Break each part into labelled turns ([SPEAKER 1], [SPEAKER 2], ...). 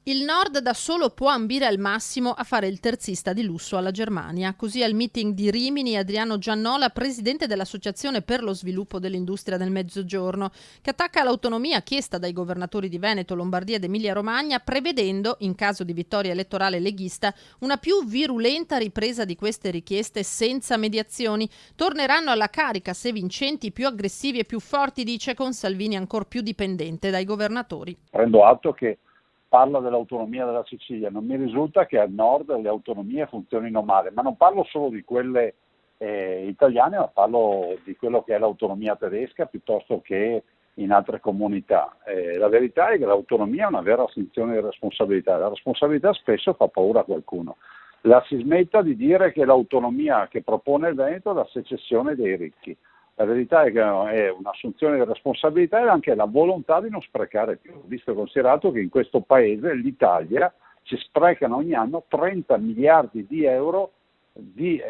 [SPEAKER 1] Il Nord da solo può ambire al massimo a fare il terzista di lusso alla Germania. Così al meeting di Rimini Adriano Giannola, presidente dell'Associazione per lo sviluppo dell'industria del Mezzogiorno, che attacca l'autonomia chiesta dai governatori di Veneto, Lombardia ed Emilia-Romagna, prevedendo, in caso di vittoria elettorale leghista, una più virulenta ripresa di queste richieste senza mediazioni. Torneranno alla carica, se vincenti, più aggressivi e più forti, dice, con Salvini ancor più dipendente dai governatori.
[SPEAKER 2] Prendo atto che parla dell'autonomia della Sicilia, non mi risulta che al nord le autonomie funzionino male, ma non parlo solo di quelle italiane, ma parlo di quello che è l'autonomia tedesca piuttosto che in altre comunità. La verità è che l'autonomia è una vera assunzione di responsabilità, la responsabilità spesso fa paura a qualcuno. La si smetta di dire che l'autonomia che propone il Veneto è la secessione dei ricchi. La verità è che è un'assunzione di responsabilità e anche la volontà di non sprecare più, visto e considerato che in questo paese, l'Italia, si sprecano ogni anno 30 miliardi di euro di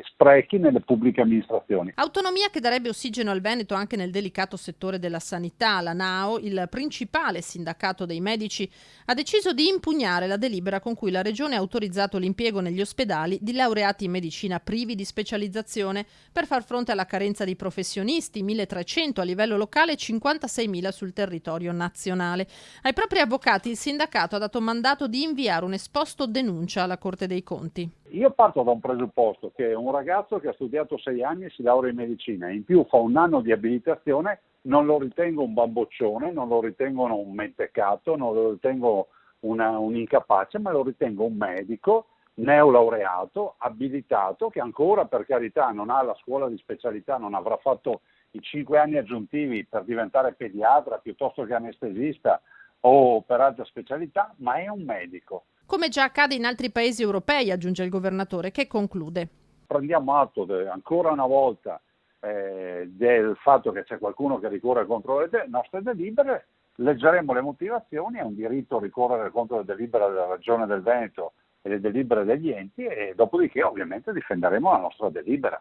[SPEAKER 2] sprechi nelle pubbliche amministrazioni.
[SPEAKER 1] Autonomia che darebbe ossigeno al Veneto anche nel delicato settore della sanità. La NAO, il principale sindacato dei medici, ha deciso di impugnare la delibera con cui la Regione ha autorizzato l'impiego negli ospedali di laureati in medicina privi di specializzazione per far fronte alla carenza di professionisti, 1.300 a livello locale e 56.000 sul territorio nazionale. Ai propri avvocati il sindacato ha dato mandato di inviare un esposto denuncia alla Corte dei Conti.
[SPEAKER 2] Io parto da un presupposto che un ragazzo che ha studiato 6 anni si laurea in medicina e in più fa un anno di abilitazione, non lo ritengo un bamboccione, non lo ritengo un mentecato, non lo ritengo un incapace, ma lo ritengo un medico neolaureato, abilitato, che ancora per carità non ha la scuola di specialità, non avrà fatto i 5 anni aggiuntivi per diventare pediatra piuttosto che anestesista o per altre specialità, ma è un medico.
[SPEAKER 1] Come già accade in altri paesi europei, aggiunge il governatore, che conclude.
[SPEAKER 2] Prendiamo atto ancora una volta del fatto che c'è qualcuno che ricorre contro le nostre delibere, leggeremo le motivazioni, è un diritto ricorrere contro le delibere della Regione del Veneto e le delibere degli enti e dopodiché ovviamente difenderemo la nostra delibera.